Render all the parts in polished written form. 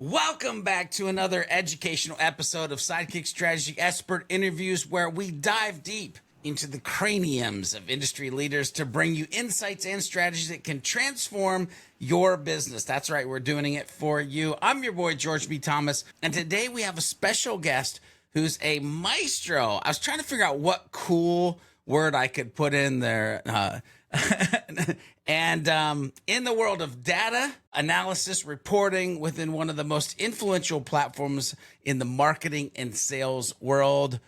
Welcome back to another educational episode of Sidekick Strategy Expert Interviews, where we dive deep into the craniums of industry leaders to bring you insights and strategies that can transform your business. That's right, we're doing it for you. I'm your boy, George B. Thomas, and today we have a special guest who's a maestro. I was trying to figure out what cool word I could put in there. And in the world of data analysis reporting within one of the most influential platforms in the marketing and sales world,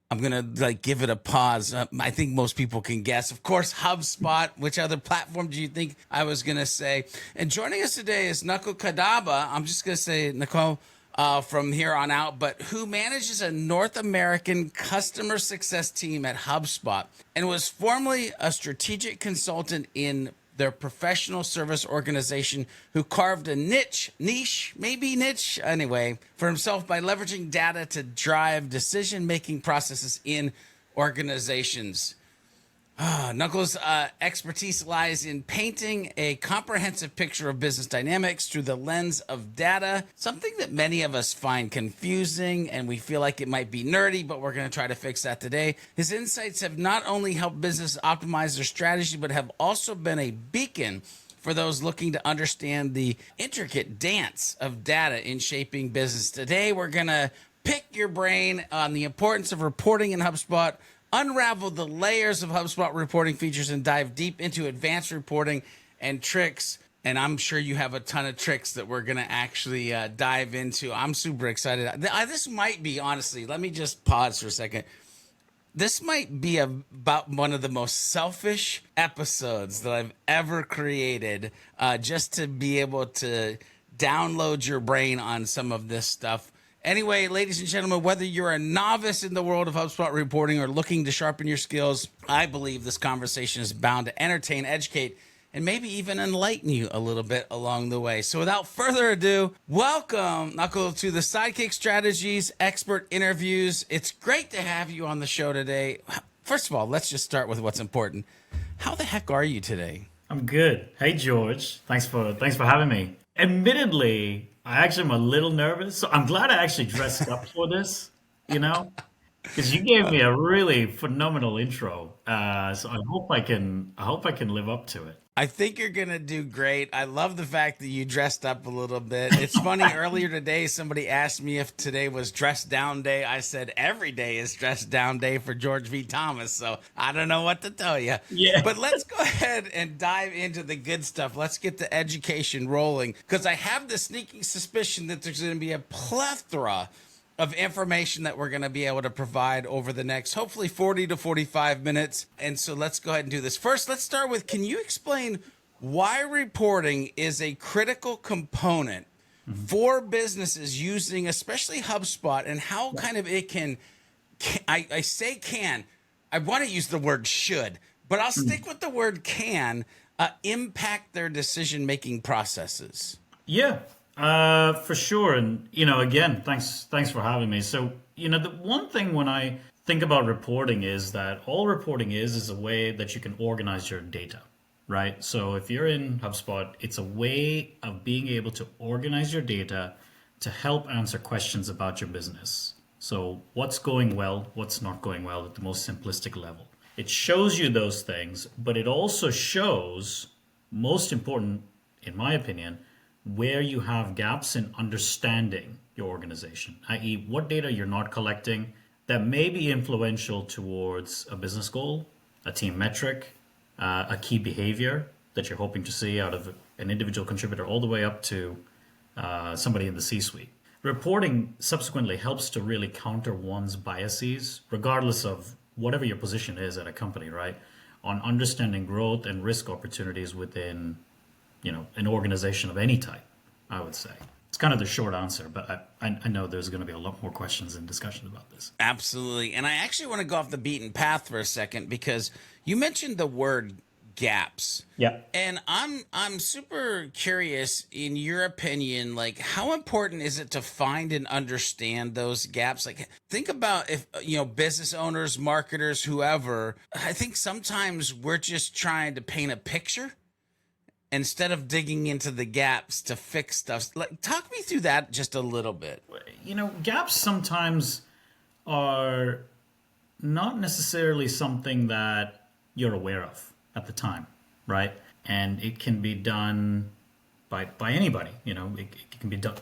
I'm going to give it a pause. I think most people can guess. Of course, HubSpot. Which other platform do you think I was going to say? And joining us today is Nakul Kadaba. I'm just going to say Nakul from here on out, but who manages a North American customer success team at HubSpot and was formerly a strategic consultant in their professional service organization, who carved a niche anyway, for himself by leveraging data to drive decision-making processes in organizations. Nakul's expertise lies in painting a comprehensive picture of business dynamics through the lens of data, something that many of us find confusing and we feel like it might be nerdy, but we're going to try to fix that today. His insights have not only helped businesses optimize their strategy, but have also been a beacon for those looking to understand the intricate dance of data in shaping business. Today, we're going to pick your brain on the importance of reporting in HubSpot, unravel the layers of HubSpot reporting features, and dive deep into advanced reporting and tricks. And I'm sure you have a ton of tricks that we're going to actually dive into. I'm super excited. This might be, honestly, let me just pause for a second. This might be about one of the most selfish episodes that I've ever created, just to be able to download your brain on some of this stuff. Anyway, ladies and gentlemen, whether you're a novice in the world of HubSpot reporting or looking to sharpen your skills, I believe this conversation is bound to entertain, educate, and maybe even enlighten you a little bit along the way. So without further ado, welcome, Nakul, to the Sidekick Strategies Expert Interviews. It's great to have you on the show today. First of all, let's just start with what's important. How the heck are you today? I'm good. Hey, George. Thanks for having me. Admittedly, I actually am a little nervous. So I'm glad I actually dressed up for this, because you gave me a really phenomenal intro. So I hope I can live up to it. I think you're going to do great. I love the fact that you dressed up a little bit. It's funny, earlier today, somebody asked me if today was dress down day. I said every day is dress down day for George V. Thomas. So I don't know what to tell you. Yeah. But let's go ahead and dive into the good stuff. Let's get the education rolling, because I have the sneaking suspicion that there's going to be a plethora of information that we're going to be able to provide over the next, hopefully, 40 to 45 minutes. And so let's go ahead and do this. First, let's start with, can you explain why reporting is a critical component for businesses using especially HubSpot, and how kind of it I say can, I want to use the word should, but I'll stick with the word can, impact their decision-making processes? Yeah, for sure. And, again, thanks for having me. So, the one thing when I think about reporting is that all reporting is a way that you can organize your data, right? So if you're in HubSpot, it's a way of being able to organize your data to help answer questions about your business. So what's going well, what's not going well at the most simplistic level. It shows you those things, but it also shows, most important, in my opinion, where you have gaps in understanding your organization, i.e., what data you're not collecting that may be influential towards a business goal, a team metric, a key behavior that you're hoping to see out of an individual contributor, all the way up to somebody in the C-suite. Reporting subsequently helps to really counter one's biases, regardless of whatever your position is at a company, right? On understanding growth and risk opportunities within an organization of any type, I would say. It's kind of the short answer, but I know there's going to be a lot more questions and discussion about this. Absolutely. And I actually want to go off the beaten path for a second, because you mentioned the word gaps. Yeah. And I'm super curious, in your opinion, like, how important is it to find and understand those gaps? Like, think about if, business owners, marketers, whoever, I think sometimes we're just trying to paint a picture. instead of digging into the gaps to fix stuff. Like, talk me through that just a little bit. Gaps sometimes are not necessarily something that you're aware of at the time, right? And it can be done by anybody. It can be done.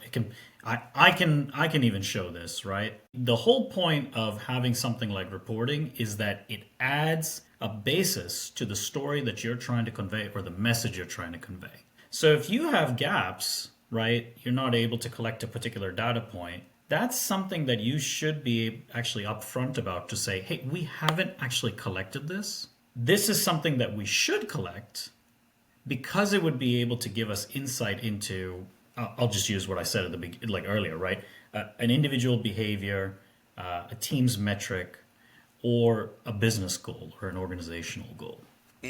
I can even show this, right? The whole point of having something like reporting is that it adds a basis to the story that you're trying to convey or the message you're trying to convey. So if you have gaps, right, you're not able to collect a particular data point, that's something that you should be actually upfront about, to say, hey, we haven't actually collected this. This is something that we should collect, because it would be able to give us insight into, I'll just use what I said at the beginning, like earlier, right? An individual behavior, a team's metric, or a business goal or an organizational goal.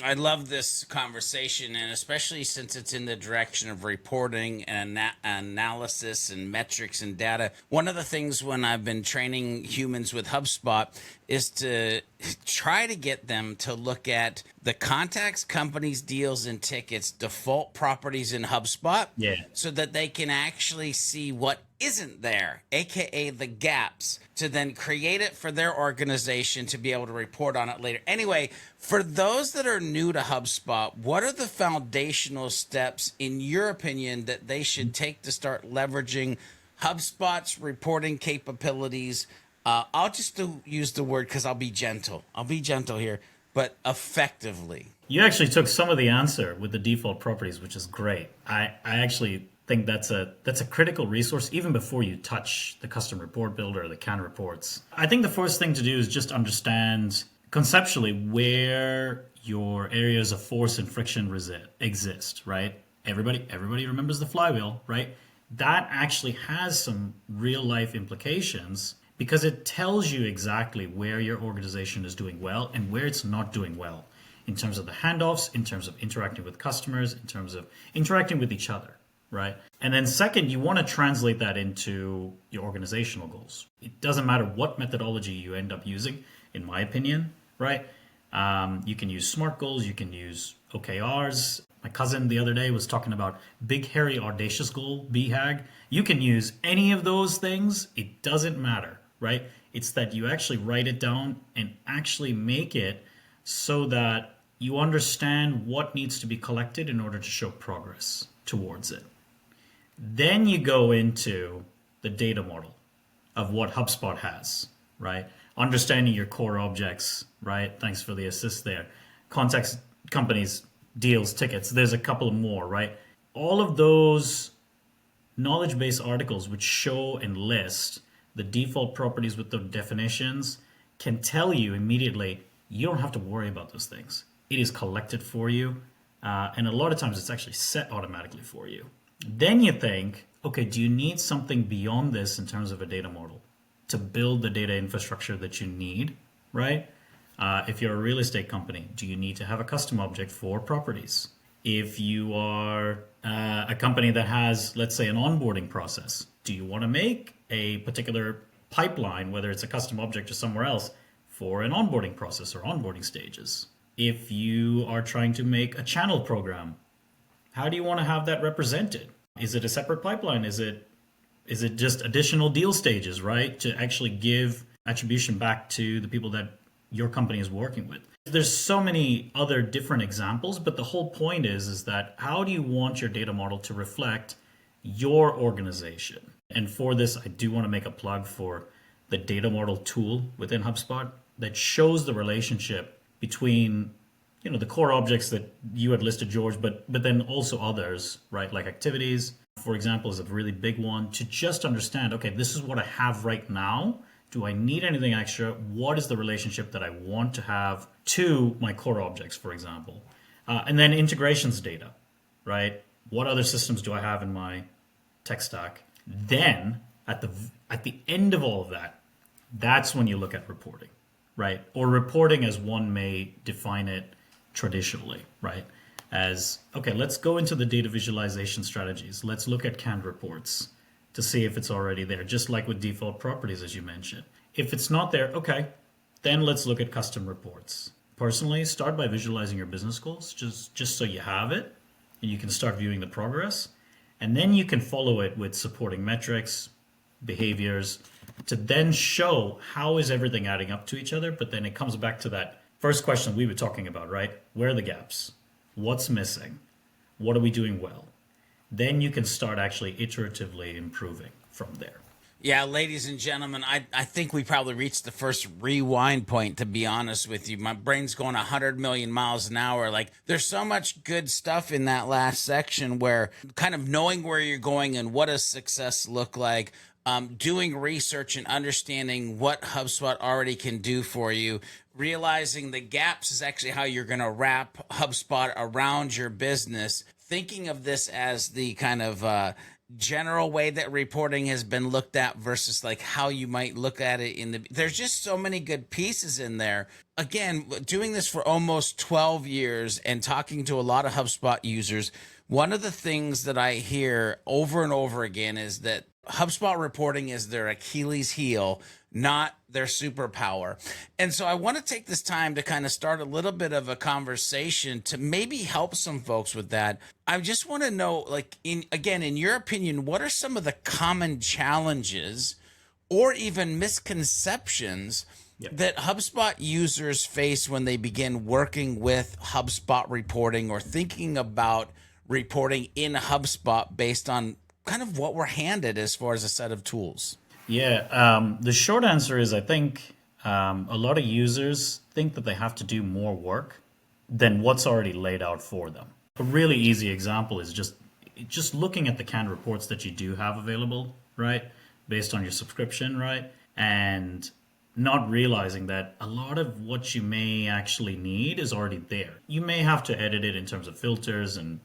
I love this conversation, and especially since it's in the direction of reporting and analysis and metrics and data. One of the things when I've been training humans with HubSpot is to try to get them to look at the contacts, companies, deals, and tickets, default properties in HubSpot, so that they can actually see what isn't there, aka the gaps, to then create it for their organization to be able to report on it later. Anyway, for those that are new to HubSpot, what are the foundational steps, in your opinion, that they should take to start leveraging HubSpot's reporting capabilities? I'll just use the word, because I'll be gentle. I'll be gentle here, but effectively. You actually took some of the answer with the default properties, which is great. I actually think that's a critical resource even before you touch the custom report builder or the CAN reports. I think the first thing to do is just understand conceptually where your areas of force and friction exist, right? Everybody remembers the flywheel, right? That actually has some real life implications, because it tells you exactly where your organization is doing well and where it's not doing well, in terms of the handoffs, in terms of interacting with customers, in terms of interacting with each other, right? And then second, you want to translate that into your organizational goals. It doesn't matter what methodology you end up using, in my opinion, right? You can use SMART goals, you can use OKRs. My cousin the other day was talking about big, hairy, audacious goal, BHAG. You can use any of those things. It doesn't matter, right? It's that you actually write it down and actually make it so that you understand what needs to be collected in order to show progress towards it. Then you go into the data model of what HubSpot has, right? Understanding your core objects, right? Thanks for the assist there. Contacts, companies, deals, tickets. There's a couple more, right? All of those knowledge base articles which show and list the default properties with the definitions can tell you immediately, you don't have to worry about those things. It is collected for you. And a lot of times it's actually set automatically for you. Then you think, okay, do you need something beyond this in terms of a data model to build the data infrastructure that you need, right? If you're a real estate company, do you need to have a custom object for properties? If you are a company that has, let's say, an onboarding process, do you want to make a particular pipeline, whether it's a custom object or somewhere else, for an onboarding process or onboarding stages? If you are trying to make a channel program, how do you want to have that represented? Is it a separate pipeline? Is it just additional deal stages, right? To actually give attribution back to the people that your company is working with. There's so many other different examples, but the whole point is that how do you want your data model to reflect your organization? And for this, I do want to make a plug for the data model tool within HubSpot that shows the relationship between, the core objects that you had listed, George, but then also others, right? Like activities, for example, is a really big one, to just understand, okay, this is what I have right now. Do I need anything extra? What is the relationship that I want to have to my core objects, for example? And then integrations data, right? What other systems do I have in my tech stack? Then at the end of all of that, that's when you look at reporting, right? Or reporting as one may define it traditionally, right? As, okay, let's go into the data visualization strategies. Let's look at canned reports to see if it's already there, just like with default properties, as you mentioned. If it's not there, okay, then let's look at custom reports. Personally, start by visualizing your business goals, just so you have it. and you can start viewing the progress. And then you can follow it with supporting metrics, behaviors, to then show how is everything adding up to each other. But then it comes back to that first question we were talking about, right? Where are the gaps? What's missing? What are we doing well? Then you can start actually iteratively improving from there. Yeah, ladies and gentlemen, I think we probably reached the first rewind point, to be honest with you. My brain's going 100 million miles an hour. Like, there's so much good stuff in that last section where kind of knowing where you're going and what does success look like, doing research and understanding what HubSpot already can do for you, realizing the gaps is actually how you're going to wrap HubSpot around your business, thinking of this as the kind of general way that reporting has been looked at versus like how you might look at it there's just so many good pieces in there. Again, doing this for almost 12 years and talking to a lot of HubSpot users, one of the things that I hear over and over again is that HubSpot reporting is their Achilles heel, not their superpower. And so I want to take this time to kind of start a little bit of a conversation to maybe help some folks with that. I just want to know, like, in your opinion, what are some of the common challenges or even misconceptions that HubSpot users face when they begin working with HubSpot reporting or thinking about reporting in HubSpot based on kind of what we're handed as far as a set of tools? Yeah, the short answer is I think a lot of users think that they have to do more work than what's already laid out for them. A really easy example is just looking at the canned reports that you do have available, right, based on your subscription, right, and not realizing that a lot of what you may actually need is already there. You may have to edit it in terms of filters and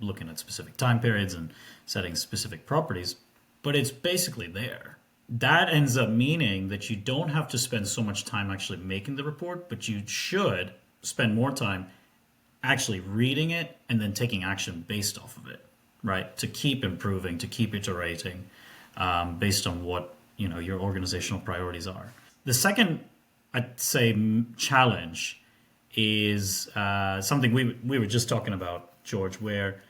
looking at specific time periods and setting specific properties, but it's basically there. That ends up meaning that you don't have to spend so much time actually making the report, but you should spend more time actually reading it and then taking action based off of it, right? To keep improving, to keep iterating based on what your organizational priorities are. The second, I'd say, challenge is something we were just talking about, George, where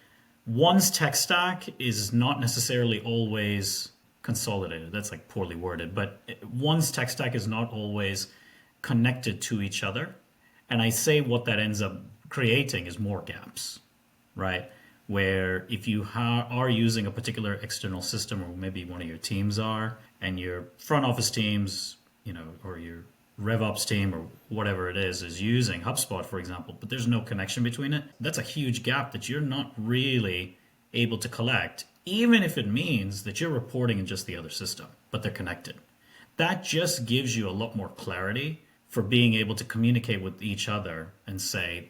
one's tech stack is not necessarily always consolidated. That's like poorly worded, but one's tech stack is not always connected to each other. And I say what that ends up creating is more gaps, right? Where if you are using a particular external system, or maybe one of your teams are, and your front office teams, or your RevOps team or whatever it is using HubSpot, for example, but there's no connection between it, that's a huge gap that you're not really able to collect, even if it means that you're reporting in just the other system, but they're connected. That just gives you a lot more clarity for being able to communicate with each other and say,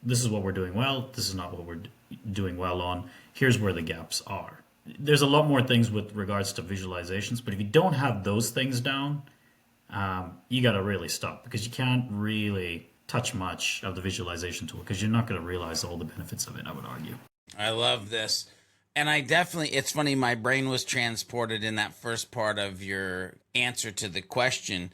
this is what we're doing well, this is not what we're doing well on, here's where the gaps are. There's a lot more things with regards to visualizations, but if you don't have those things down, you got to really stop, because you can't really touch much of the visualization tool because you're not going to realize all the benefits of it, I would argue. I love this. And it's funny, my brain was transported in that first part of your answer to the question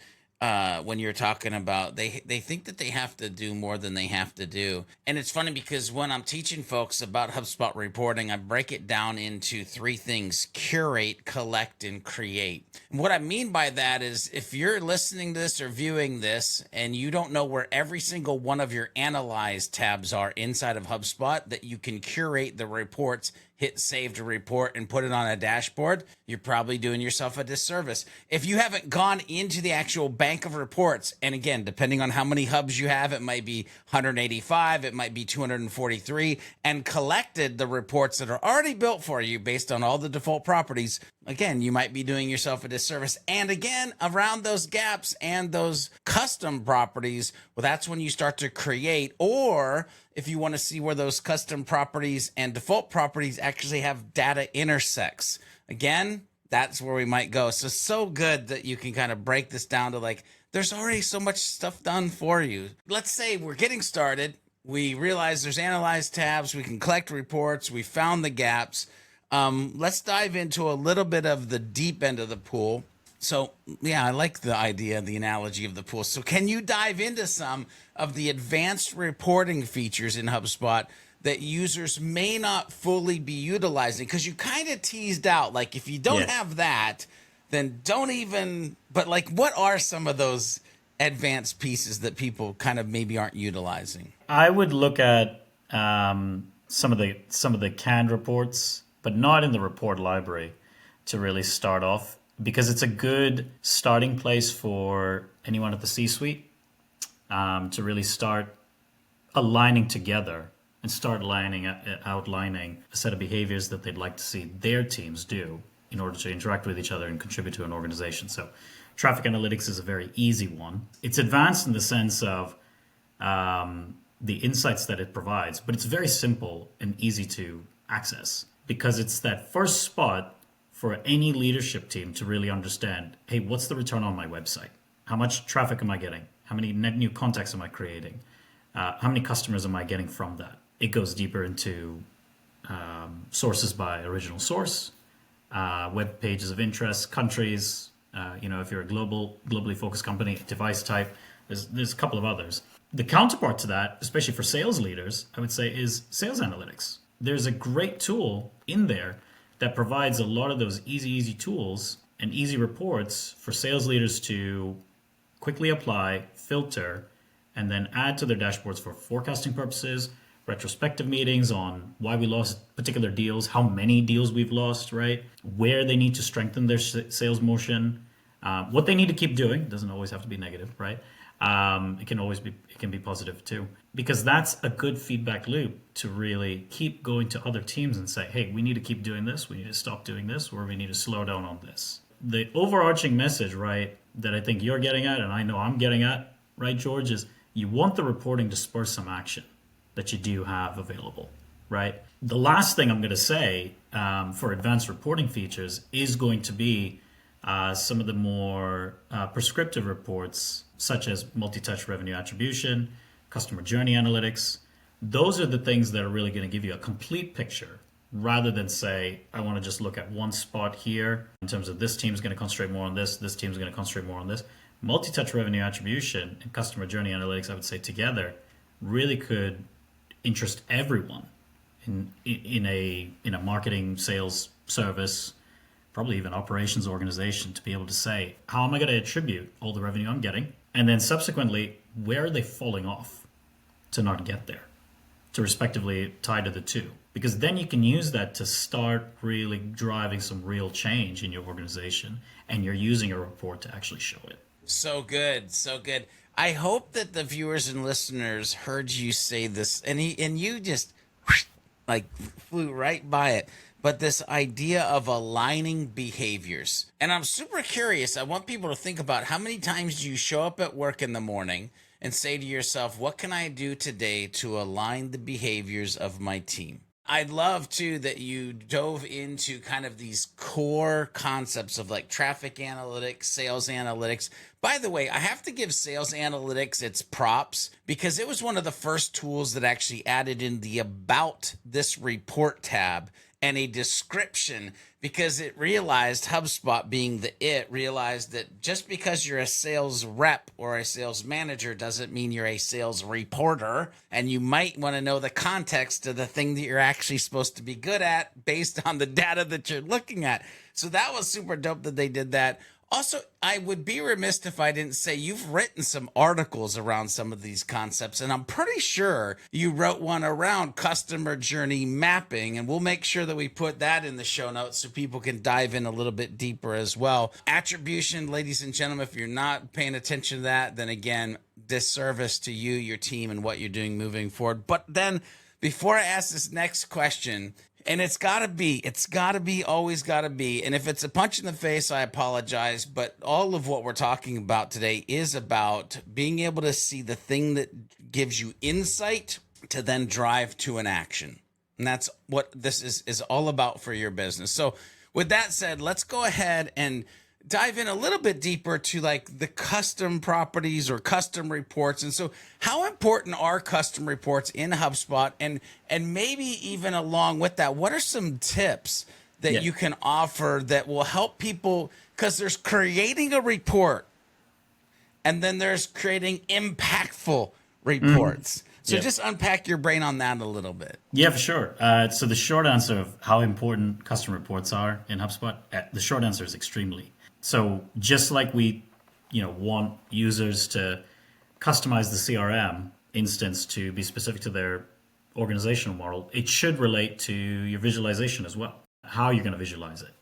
when you're talking about they think that they have to do more than they have to do. And it's funny because when I'm teaching folks about HubSpot reporting, I break it down into three things: curate, collect, and create. And what I mean by that is if you're listening to this or viewing this and you don't know where every single one of your analyze tabs are inside of HubSpot, that you can curate the reports, hit save to report, and put it on a dashboard, you're probably doing yourself a disservice. If you haven't gone into the actual bank of reports, and again, depending on how many hubs you have, it might be 185, it might be 243, and collected the reports that are already built for you based on all the default properties, again, you might be doing yourself a disservice. And again, around those gaps and those custom properties, well, that's when you start to create. Or if you want to see where those custom properties and default properties actually have data intersects, again, that's where we might go. So good that you can kind of break this down to like, there's already so much stuff done for you. Let's say we're getting started. We realize there's analyze tabs. We can collect reports. We found the gaps. Let's dive into a little bit of the deep end of the pool. So, yeah, I like the idea, the analogy of the pool. So can you dive into some of the advanced reporting features in HubSpot that users may not fully be utilizing? Because you kind of teased out, like, if you don't have that, then don't even, but like, what are some of those advanced pieces that people kind of maybe aren't utilizing? I would look at some of the canned reports, but not in the report library, to really start off, because it's a good starting place for anyone at the C-suite to really start aligning together and start outlining a set of behaviors that they'd like to see their teams do in order to interact with each other and contribute to an organization. So traffic analytics is a very easy one. It's advanced in the sense of the insights that it provides, but it's very simple and easy to access, because it's that first spot for any leadership team to really understand, hey, what's the return on my website? How much traffic am I getting? How many net new contacts am I creating? How many customers am I getting from that? It goes deeper into sources by original source, web pages of interest, countries. If you're a globally focused company, device type. There's a couple of others. The counterpart to that, especially for sales leaders, I would say, is sales analytics. There's a great tool in there that provides a lot of those easy tools and easy reports for sales leaders to quickly apply, filter, and then add to their dashboards for forecasting purposes, retrospective meetings on why we lost particular deals, how many deals we've lost, right? Where they need to strengthen their sales motion, what they need to keep doing. Doesn't always have to be negative, right? It can be positive too, because that's a good feedback loop to really keep going to other teams and say, hey, we need to keep doing this, we need to stop doing this, or we need to slow down on this. The overarching message, right, that I think you're getting at, and I know I'm getting at, right, George, is you want the reporting to spur some action that you do have available, right? The last thing I'm going to say for advanced reporting features is going to be some of the more prescriptive reports, such as multi-touch revenue attribution, customer journey analytics. Those are the things that are really going to give you a complete picture, rather than say, I want to just look at one spot here in terms of this team's going to concentrate more on this team's going to concentrate more on this. Multi-touch revenue attribution and customer journey analytics, I would say together, really could interest everyone in a marketing, sales, service, probably even operations organization, to be able to say, how am I going to attribute all the revenue I'm getting? And then subsequently, where are they falling off to not get there, to respectively tie to the two? Because then you can use that to start really driving some real change in your organization, and you're using a report to actually show it. So good, so good. I hope that the viewers and listeners heard you say this, and you just like flew right by it. But this idea of aligning behaviors. And I'm super curious. I want people to think about, how many times do you show up at work in the morning and say to yourself, what can I do today to align the behaviors of my team? I'd love too that you dove into kind of these core concepts of like traffic analytics, sales analytics. By the way, I have to give sales analytics its props, because it was one of the first tools that actually added in the About This Report tab and a description, because it realized, HubSpot being realized that just because you're a sales rep or a sales manager doesn't mean you're a sales reporter, and you might want to know the context of the thing that you're actually supposed to be good at based on the data that you're looking at. So that was super dope that they did that. Also, I would be remiss if I didn't say you've written some articles around some of these concepts, and I'm pretty sure you wrote one around customer journey mapping, and we'll make sure that we put that in the show notes so people can dive in a little bit deeper as well. Attribution, ladies and gentlemen, if you're not paying attention to that, then again, disservice to you, your team, and what you're doing moving forward. But then, before I ask this next question, and it's gotta be, always gotta be. And if it's a punch in the face, I apologize. But all of what we're talking about today is about being able to see the thing that gives you insight to then drive to an action. And that's what this is all about for your business. So with that said, let's go ahead and dive in a little bit deeper to like the custom properties or custom reports. And so how important are custom reports in HubSpot? And maybe even along with that, what are some tips that you can offer that will help people? Because there's creating a report, and then there's creating impactful reports. So Yep. just unpack your brain on that a little bit. Yeah, for sure. So the short answer of how important custom reports are in HubSpot, the short answer is extremely. So just like we, want users to customize the CRM instance to be specific to their organizational model, it should relate to your visualization as well, how you're going to visualize it.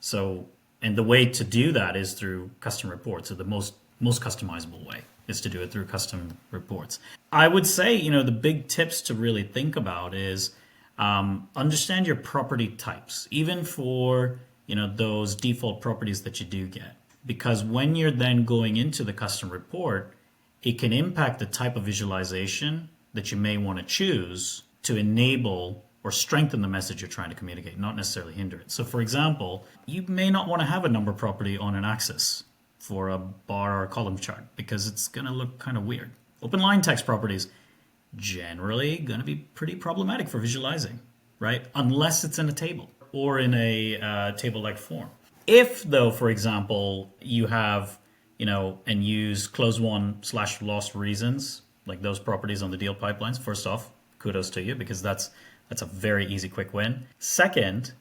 So, and the way to do that is through custom reports. So the most customizable way is to do it through custom reports. I would say, the big tips to really think about is understand your property types, even for, those default properties that you do get. Because when you're then going into the custom report, it can impact the type of visualization that you may want to choose to enable or strengthen the message you're trying to communicate, not necessarily hinder it. So for example, you may not want to have a number property on an axis for a bar or a column chart because it's going to look kind of weird. Open line text properties generally going to be pretty problematic for visualizing, right? Unless it's in a table or in a table-like form. If though, for example, you have, and use close one / lost reasons, like those properties on the deal pipelines, first off, kudos to you because that's a very easy, quick win. Second,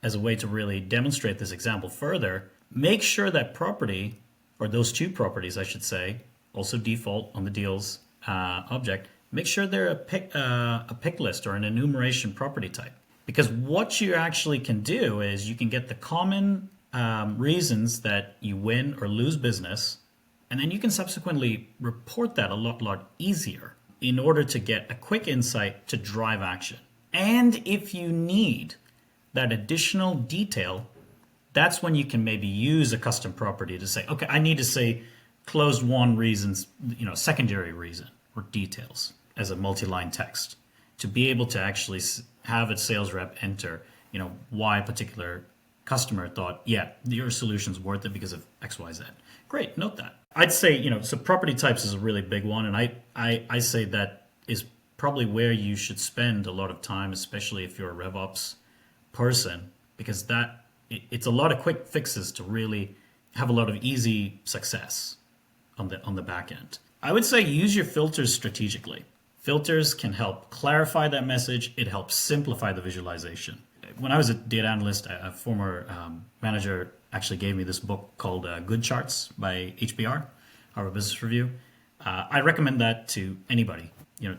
as a way to really demonstrate this example further, make sure that property, or those two properties, I should say, also default on the deals object, make sure they're a pick list or an enumeration property type. Because what you actually can do is you can get the common reasons that you win or lose business, and then you can subsequently report that a lot easier in order to get a quick insight to drive action. And if you need that additional detail, that's when you can maybe use a custom property to say, okay, I need to say closed one reasons, secondary reason or details as a multi-line text to be able to actually have a sales rep enter, why a particular customer thought, yeah, your solution's worth it because of X, Y, Z. Great, note that. I'd say, so property types is a really big one. And I say that is probably where you should spend a lot of time, especially if you're a RevOps person, because it's a lot of quick fixes to really have a lot of easy success on the back end. I would say use your filters strategically. Filters can help clarify that message. It helps simplify the visualization. When I was a data analyst, a former manager actually gave me this book called Good Charts by HBR, Harvard Business Review. I recommend that to anybody,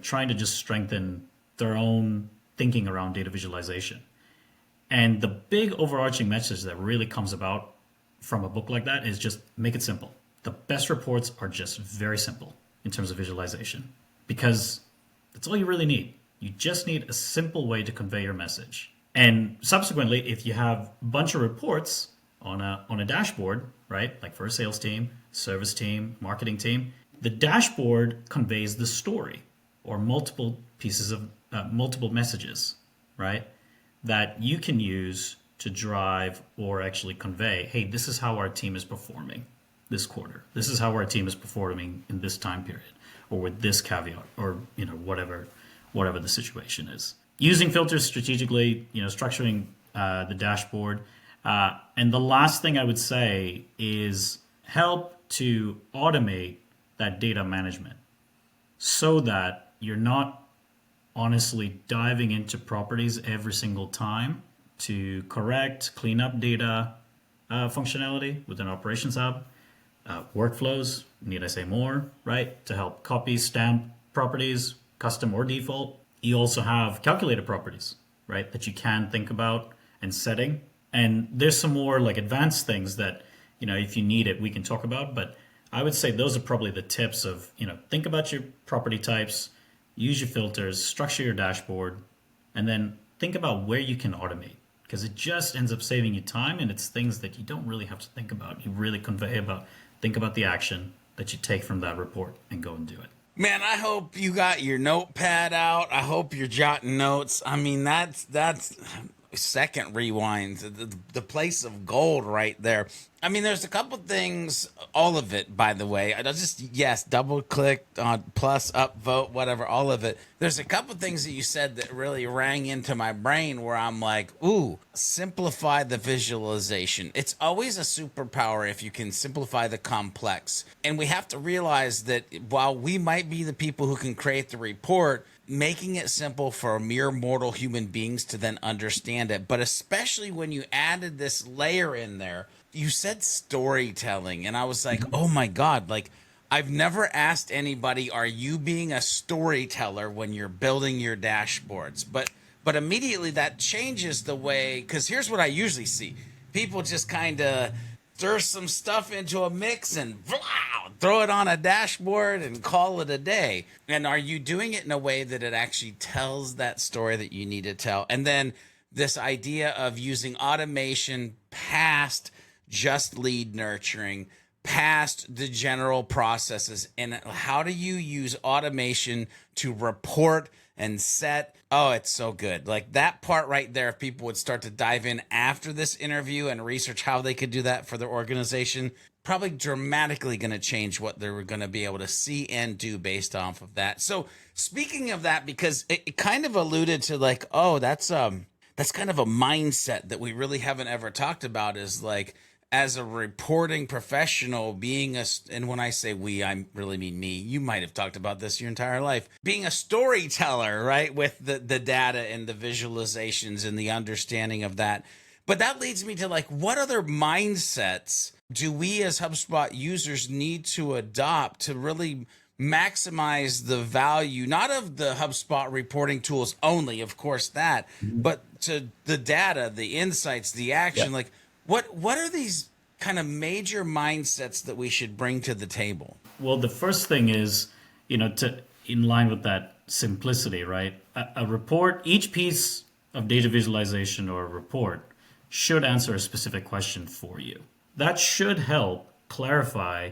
trying to just strengthen their own thinking around data visualization. And the big overarching message that really comes about from a book like that is just make it simple. The best reports are just very simple in terms of visualization because that's all you really need. You just need a simple way to convey your message. And subsequently, if you have a bunch of reports on a dashboard, right, like for a sales team, service team, marketing team, the dashboard conveys the story or multiple pieces of multiple messages, right, that you can use to drive or actually convey, hey, this is how our team is performing this quarter. This is how our team is performing in this time period or with this caveat or, whatever the situation is. Using filters strategically, structuring the dashboard. And the last thing I would say is help to automate that data management so that you're not honestly diving into properties every single time to correct, clean up data functionality within Operations Hub. Workflows, need I say more, right? To help copy, stamp properties, custom or default. You also have calculated properties, right? That you can think about and setting. And there's some more like advanced things that, if you need it, we can talk about. But I would say those are probably the tips of, think about your property types, use your filters, structure your dashboard, and then think about where you can automate. Because it just ends up saving you time and it's things that you don't really have to think about. You really think about the action that you take from that report and go and do it. Man, I hope you got your notepad out. I hope you're jotting notes. I mean, that's second rewind, the place of gold right there. I mean, there's a couple things, all of it, by the way. I just, yes, double click on plus, up, vote, whatever, all of it. There's a couple things that you said that really rang into my brain where I'm like, ooh, simplify the visualization. It's always a superpower if you can simplify the complex. And we have to realize that while we might be the people who can create the report, making it simple for mere mortal human beings to then understand it, but especially when you added this layer in there, you said storytelling, and I was like, oh my God, like I've never asked anybody, are you being a storyteller when you're building your dashboards? But immediately that changes the way, because here's what I usually see. People just kind of stir some stuff into a mix and throw it on a dashboard and call it a day. And are you doing it in a way that it actually tells that story that you need to tell? And then this idea of using automation past just lead nurturing, past the general processes, and how do you use automation to report and set? Oh, it's so good. Like that part right there, if people would start to dive in after this interview and research how they could do that for their organization, probably dramatically going to change what they're going to be able to see and do based off of that. So speaking of that, because it kind of alluded to like, oh, that's kind of a mindset that we really haven't ever talked about, is like, as a reporting professional, being and when I say we, I really mean me. You might have talked about this your entire life. Being a storyteller, right? With the data and the visualizations and the understanding of that. But that leads me to like, what other mindsets do we as HubSpot users need to adopt to really maximize the value, not of the HubSpot reporting tools only, of course that, but to the data, the insights, the action, like, what are these kind of major mindsets that we should bring to the table? Well, the first thing is, to in line with that simplicity, right? A report, each piece of data visualization or a report should answer a specific question for you. That should help clarify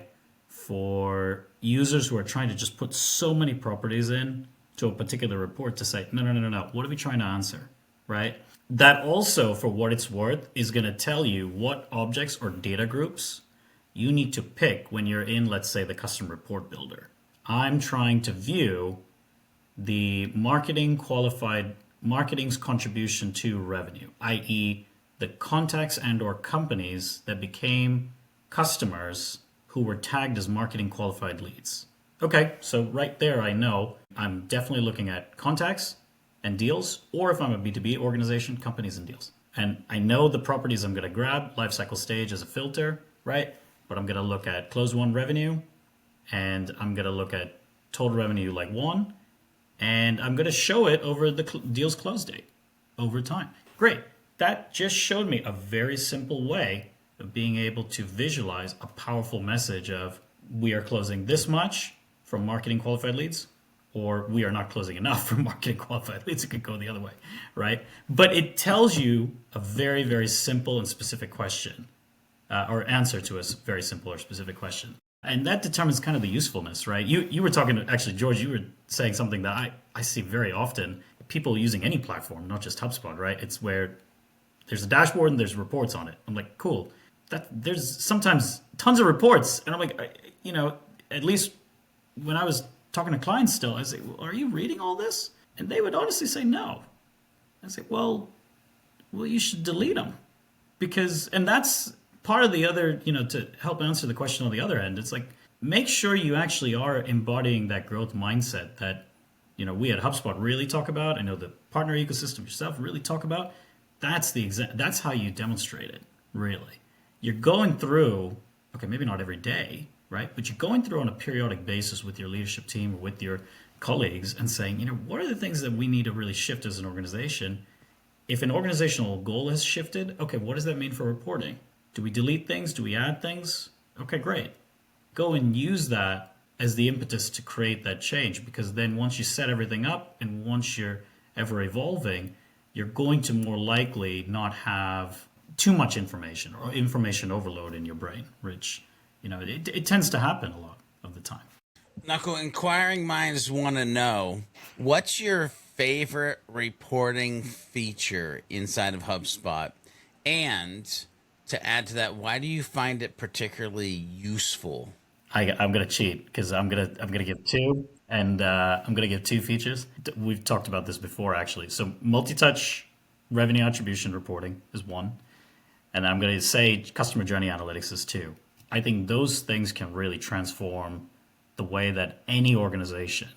for users who are trying to just put so many properties in to a particular report to say, no, what are we trying to answer, right? That also, for what it's worth, is going to tell you what objects or data groups you need to pick when you're in, let's say, the custom report builder. I'm trying to view the marketing's contribution to revenue, i.e. the contacts and or companies that became customers who were tagged as marketing qualified leads. Okay, so right there I know I'm definitely looking at contacts and deals, or if I'm a B2B organization, companies and deals. And I know the properties I'm going to grab, lifecycle stage as a filter, right? But I'm going to look at close one revenue, and I'm going to look at total revenue like one, and I'm going to show it over the deal's close date over time. Great. That just showed me a very simple way of being able to visualize a powerful message of we are closing this much from marketing qualified leads, or we are not closing enough from marketing qualified leads. It could go the other way, right? But it tells you a very, very simple and specific question, or answer to a very simple or specific question. And that determines kind of the usefulness, right? You were talking, actually, George, you were saying something that I see very often, people using any platform, not just HubSpot, right? It's where there's a dashboard and there's reports on it. I'm like, cool. There's sometimes tons of reports. And I'm like, at least when I was talking to clients still, I say, well, are you reading all this? And they would honestly say no. I say, well, you should delete them. And that's part of the other, to help answer the question on the other end. It's like, make sure you actually are embodying that growth mindset that, we at HubSpot really talk about. I know the partner ecosystem yourself really talk about. That's how you demonstrate it, really. You're going through, okay, maybe not every day, right? But you're going through on a periodic basis with your leadership team or with your colleagues and saying, what are the things that we need to really shift as an organization? If an organizational goal has shifted, okay, what does that mean for reporting? Do we delete things? Do we add things? Okay, great. Go and use that as the impetus to create that change, because then once you set everything up and once you're ever evolving, you're going to more likely not have too much information or information overload in your brain, which it tends to happen a lot of the time. Nakul, inquiring minds want to know, what's your favorite reporting feature inside of HubSpot? And to add to that, why do you find it particularly useful? I'm gonna cheat because I'm gonna give two, and I'm gonna give two features. We've talked about this before, actually. So multi-touch revenue attribution reporting is one, and I'm gonna say customer journey analytics is two. I think those things can really transform the way that any organization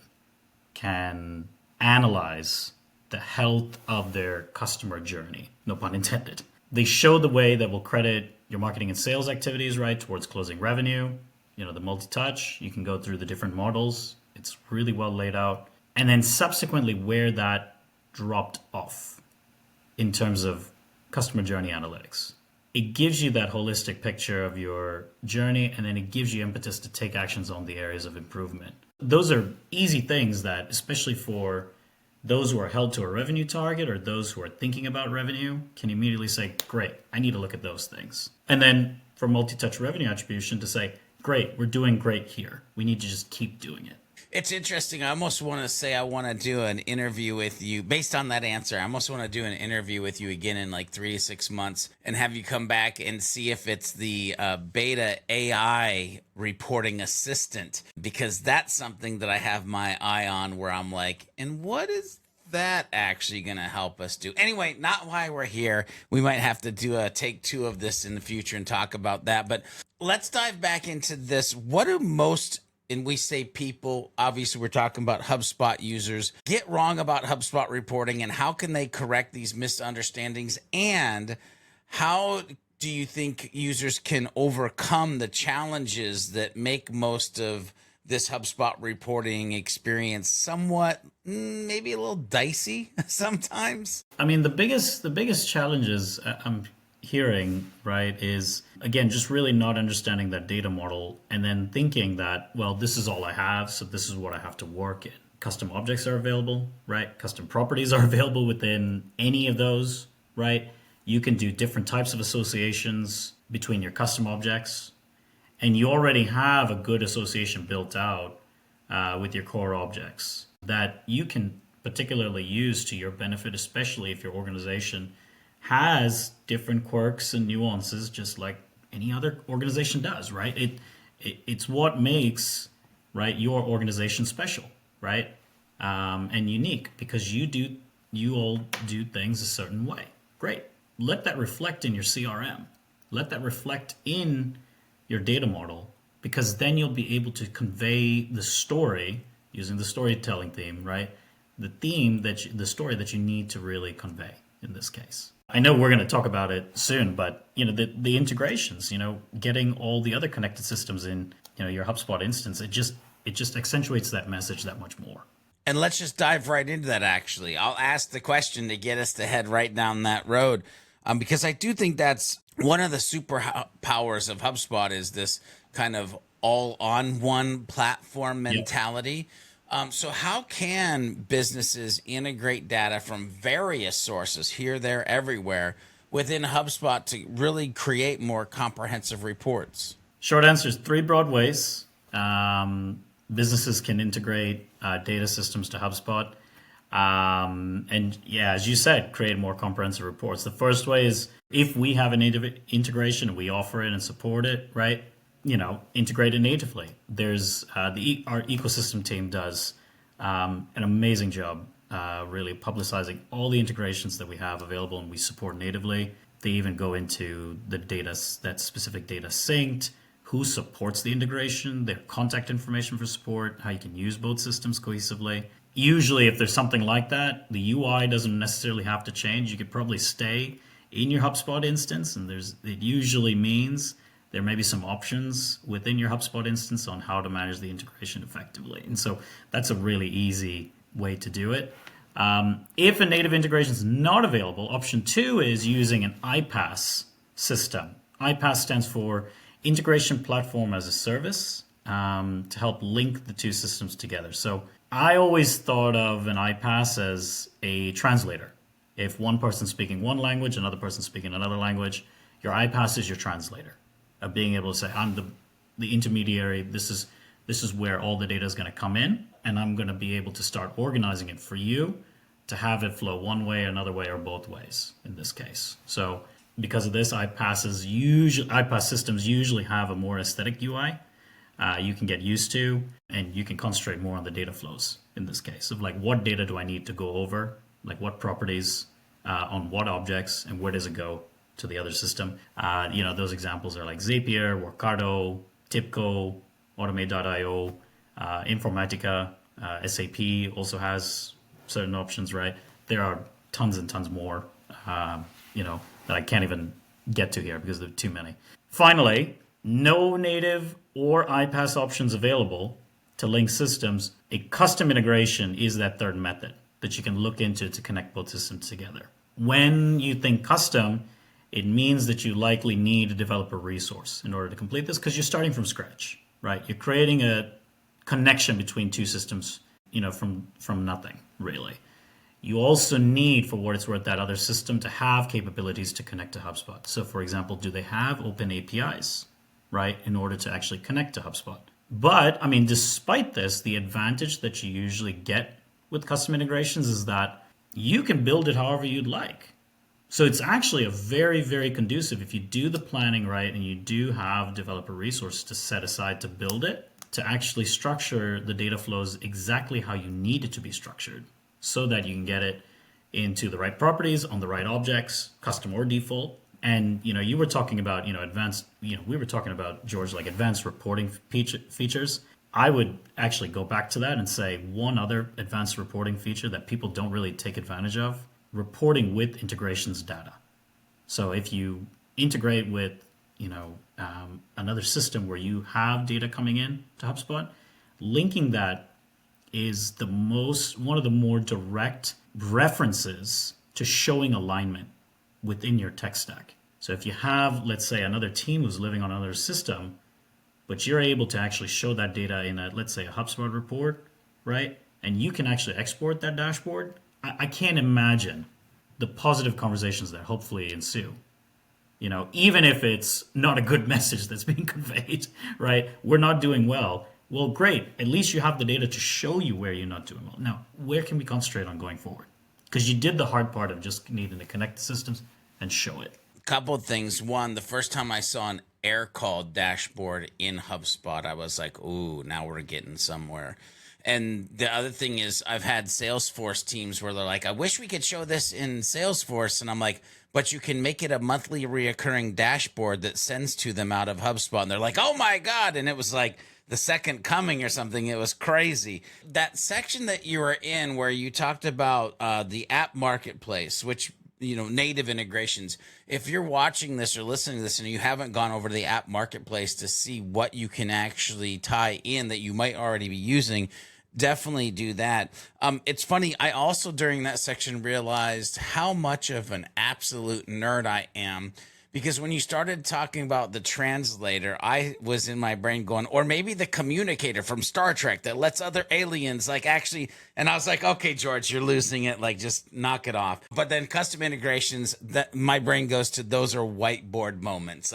can analyze the health of their customer journey. No pun intended. They show the way that will credit your marketing and sales activities, right, towards closing revenue. You know, the multi-touch, you can go through the different models. It's really well laid out. And then subsequently where that dropped off in terms of customer journey analytics. It gives you that holistic picture of your journey, and then it gives you impetus to take actions on the areas of improvement. Those are easy things that, especially for those who are held to a revenue target or those who are thinking about revenue, can immediately say, great, I need to look at those things. And then for multi-touch revenue attribution to say, great, we're doing great here. We need to just keep doing it. It's interesting. I almost want to say I want to do an interview with you based on that answer. I almost want to do an interview with you again in like 3 to 6 months and have you come back and see if it's the beta AI reporting assistant, because that's something that I have my eye on where I'm like, and what is that actually going to help us do? Anyway, not why we're here. We might have to do a take two of this in the future and talk about that. But let's dive back into this. What do most, and we say people, obviously we're talking about HubSpot users, get wrong about HubSpot reporting, and how can they correct these misunderstandings? And how do you think users can overcome the challenges that make most of this HubSpot reporting experience somewhat, maybe a little dicey sometimes? I mean, the biggest challenges I'm hearing, right, is again just really not understanding that data model and then thinking that, well, this is all I have, so this is what I have to work in. Custom objects are available, right? Custom properties are available within any of those, right? You can do different types of associations between your custom objects, and you already have a good association built out with your core objects that you can particularly use to your benefit, especially if your organization has different quirks and nuances, just like any other organization does, right? It's what makes, right, your organization special, right, and unique, because you all do things a certain way. Great. Let that reflect in your CRM. Let that reflect in your data model, because then you'll be able to convey the story using the storytelling theme, right? The theme the story that you need to really convey in this case. I know we're going to talk about it soon, but the integrations, getting all the other connected systems in, your HubSpot instance, it just accentuates that message that much more. And let's just dive right into that, actually. I'll ask the question to get us to head right down that road, because I do think that's one of the superpowers of HubSpot is this kind of all-on-one platform mentality. Yep. So how can businesses integrate data from various sources, here, there, everywhere, within HubSpot to really create more comprehensive reports? Short answer is 3 broad ways. Businesses can integrate data systems to HubSpot. And yeah, as you said, create more comprehensive reports. The first way is if we have a native integration, we offer it and support it, right? Integrate it natively. There's our ecosystem team does an amazing job really publicizing all the integrations that we have available and we support natively. They even go into the data, that specific data synced, who supports the integration, their contact information for support, how you can use both systems cohesively. Usually, if there's something like that, the UI doesn't necessarily have to change. You could probably stay in your HubSpot instance, and it usually means there may be some options within your HubSpot instance on how to manage the integration effectively. And so that's a really easy way to do it. If a native integration is not available, option 2 is using an iPaaS system. iPaaS stands for Integration Platform as a Service, to help link the two systems together. So I always thought of an iPaaS as a translator. If one person's speaking one language, another person's speaking another language, your iPaaS is your translator. Of being able to say, I'm the intermediary, this is where all the data is going to come in, and I'm going to be able to start organizing it for you to have it flow one way, another way, or both ways in this case. So because of this, iPaaS systems usually have a more aesthetic UI you can get used to, and you can concentrate more on the data flows in this case of like, what data do I need to go over, like what properties on what objects, and where does it go to the other system. Those examples are like Zapier, Workato, TIBCO, Automate.io, Informatica, SAP also has certain options, right? There are tons and tons more, that I can't even get to here because there are too many. Finally, no native or iPaaS options available to link systems. A custom integration is that third method that you can look into to connect both systems together. When you think custom, it means that you likely need a developer resource in order to complete this because you're starting from scratch, right? You're creating a connection between two systems, from nothing, really. You also need, for what it's worth, that other system to have capabilities to connect to HubSpot. So, for example, do they have open APIs, right, in order to actually connect to HubSpot? But, despite this, the advantage that you usually get with custom integrations is that you can build it however you'd like. So it's actually a very, very conducive, if you do the planning right and you do have developer resources to set aside to build it, to actually structure the data flows exactly how you need it to be structured so that you can get it into the right properties on the right objects, custom or default. And, you were talking about, advanced, we were talking about, George, like advanced reporting features. I would actually go back to that and say one other advanced reporting feature that people don't really take advantage of: reporting with integrations data. So if you integrate with, another system where you have data coming in to HubSpot, linking that is one of the more direct references to showing alignment within your tech stack. So if you have, let's say, another team who's living on another system, but you're able to actually show that data in let's say a HubSpot report, right? And you can actually export that dashboard. I can't imagine the positive conversations that hopefully ensue. Even if it's not a good message that's being conveyed, right? We're not doing well. Well, great. At least you have the data to show you where you're not doing well. Now, where can we concentrate on going forward? Because you did the hard part of just needing to connect the systems and show it. Couple of things. One, the first time I saw an air call dashboard in HubSpot, I was like, ooh, now we're getting somewhere. And the other thing is, I've had Salesforce teams where they're like, I wish we could show this in Salesforce. And I'm like, but you can make it a monthly reoccurring dashboard that sends to them out of HubSpot. And they're like, oh my God. And it was like the second coming or something. It was crazy. That section that you were in where you talked about the app marketplace, which, native integrations. If you're watching this or listening to this and you haven't gone over to the app marketplace to see what you can actually tie in that you might already be using, definitely do that. It's funny. I also, during that section, realized how much of an absolute nerd I am, because when you started talking about the translator, I was in my brain going, or maybe the communicator from Star Trek that lets other aliens actually, and I was like, okay, George, you're losing it. Just knock it off. But then custom integrations, that my brain goes to, those are whiteboard moments.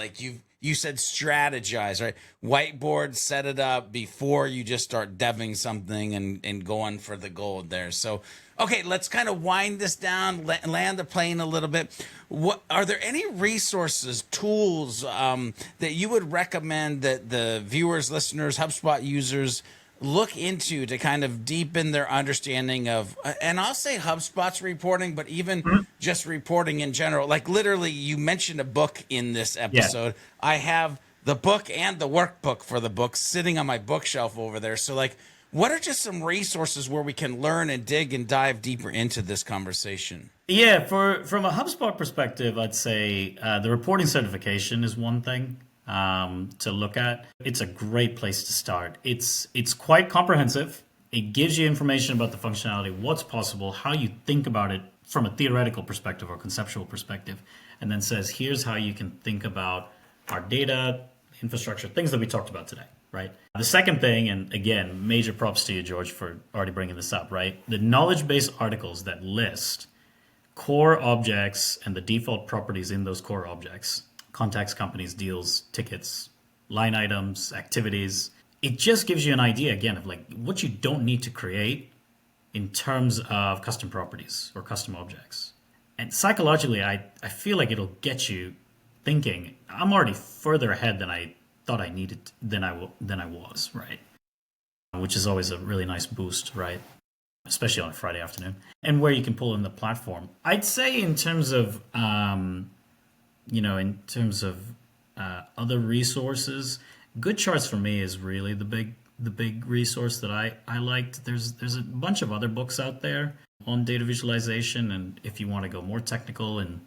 You said strategize, right? Whiteboard, set it up before you just start deving something and going for the gold there. So, okay, let's kind of wind this down, land the plane a little bit. What are there any resources, tools that you would recommend that the viewers, listeners, HubSpot users look into to kind of deepen their understanding of, and I'll say HubSpot's reporting, but even just reporting in general? Like literally, you mentioned a book in this episode. Yeah. I have the book and the workbook for the book sitting on my bookshelf over there. So what are just some resources where we can learn and dig and dive deeper into this conversation? Yeah, from a HubSpot perspective, I'd say the reporting certification is one thing to look at. It's a great place to start. It's quite comprehensive. It gives you information about the functionality, what's possible, how you think about it from a theoretical perspective or conceptual perspective, and then says, here's how you can think about our data, infrastructure, things that we talked about today, right? The second thing, and again, major props to you, George, for already bringing this up, right? The knowledge base articles that list core objects and the default properties in those core objects, contacts, companies, deals, tickets, line items, activities. It just gives you an idea, again, of what you don't need to create in terms of custom properties or custom objects. And psychologically, I feel like it'll get you thinking, I'm already further ahead than I thought I needed than I was, right? Which is always a really nice boost, right? Especially on a Friday afternoon. And where you can pull in the platform. I'd say in terms of other resources, Good Charts for me is really the big resource that I liked. There's a bunch of other books out there on data visualization, and if you want to go more technical and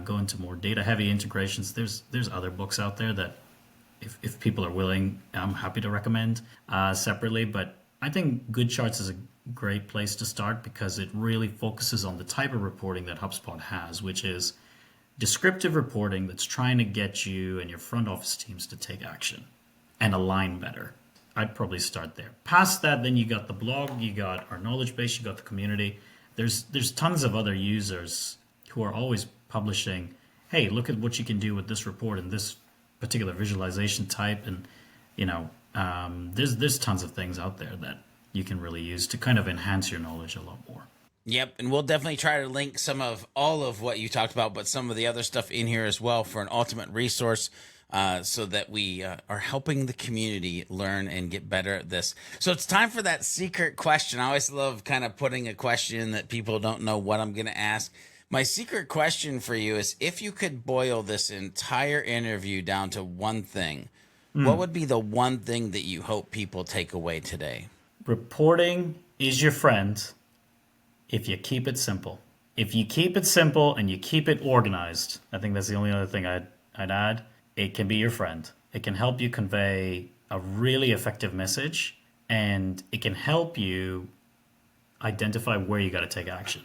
go into more data heavy integrations, there's other books out there that if people are willing, I'm happy to recommend separately. But I think Good Charts is a great place to start because it really focuses on the type of reporting that HubSpot has, which is descriptive reporting that's trying to get you and your front office teams to take action and align better. I'd probably start there. Past that, then you got the blog, you got our knowledge base, you got the community. There's tons of other users who are always publishing, hey, look at what you can do with this report and this particular visualization type. And, there's tons of things out there that you can really use to kind of enhance your knowledge a lot more. Yep, and we'll definitely try to link all of what you talked about, but some of the other stuff in here as well for an ultimate resource so that we are helping the community learn and get better at this. So it's time for that secret question. I always love kind of putting a question that people don't know what I'm going to ask. My secret question for you is, if you could boil this entire interview down to one thing, what would be the one thing that you hope people take away today? Reporting is your friend if you keep it simple. If you keep it simple and you keep it organized, I think that's the only other thing I'd add. It can be your friend. It can help you convey a really effective message, and it can help you identify where you got to take action,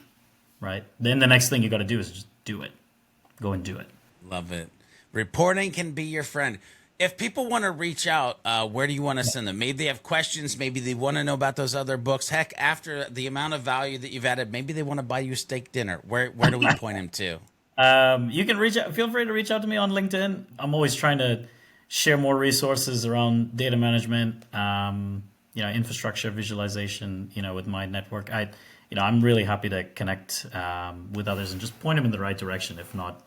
right? Then the next thing you got to do is just do it. Go and do it. Love it. Reporting can be your friend. If people want to reach out, where do you want to send them? Maybe they have questions. Maybe they want to know about those other books. Heck, after the amount of value that you've added, maybe they want to buy you a steak dinner. Where do we point them to? You can reach out. Feel free to reach out to me on LinkedIn. I'm always trying to share more resources around data management, infrastructure visualization, with my network. I'm really happy to connect with others and just point them in the right direction. If not,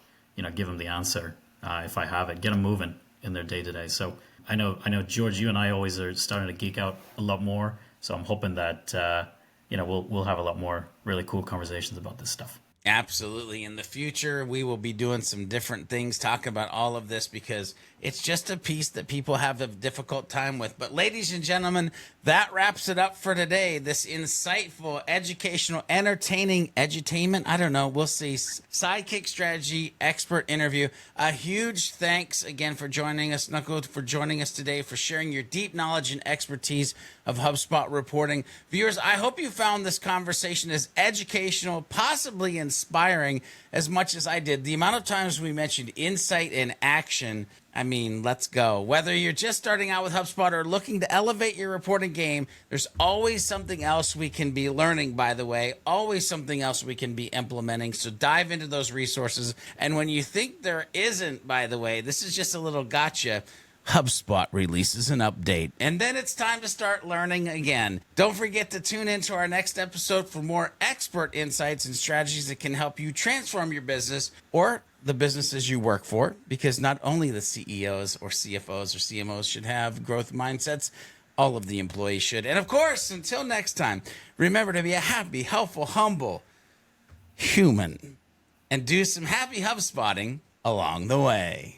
give them the answer if I have it. Get them moving in their day-to-day. So I know, George, you and I always are starting to geek out a lot more. So I'm hoping that, we'll have a lot more really cool conversations about this stuff. Absolutely. In the future, we will be doing some different things, talking about all of this, because it's just a piece that people have a difficult time with. But ladies and gentlemen, that wraps it up for today. This insightful, educational, entertaining, edutainment, I don't know, we'll see, Sidekick Strategy Expert Interview. A huge thanks again for joining us, Nakul, for joining us today, for sharing your deep knowledge and expertise of HubSpot reporting. Viewers, I hope you found this conversation as educational, possibly inspiring as much as I did. The amount of times we mentioned insight and action, I mean, let's go. Whether you're just starting out with HubSpot or looking to elevate your reporting game, there's always something else we can be learning, by the way, always something else we can be implementing. So dive into those resources. And when you think there isn't, by the way, this is just a little gotcha. HubSpot releases an update, and then it's time to start learning again. Don't forget to tune into our next episode for more expert insights and strategies that can help you transform your business or the businesses you work for, because not only the CEOs or CFOs or CMOs should have growth mindsets, all of the employees should. And of course, until next time, remember to be a happy, helpful, humble human and do some happy HubSpotting along the way.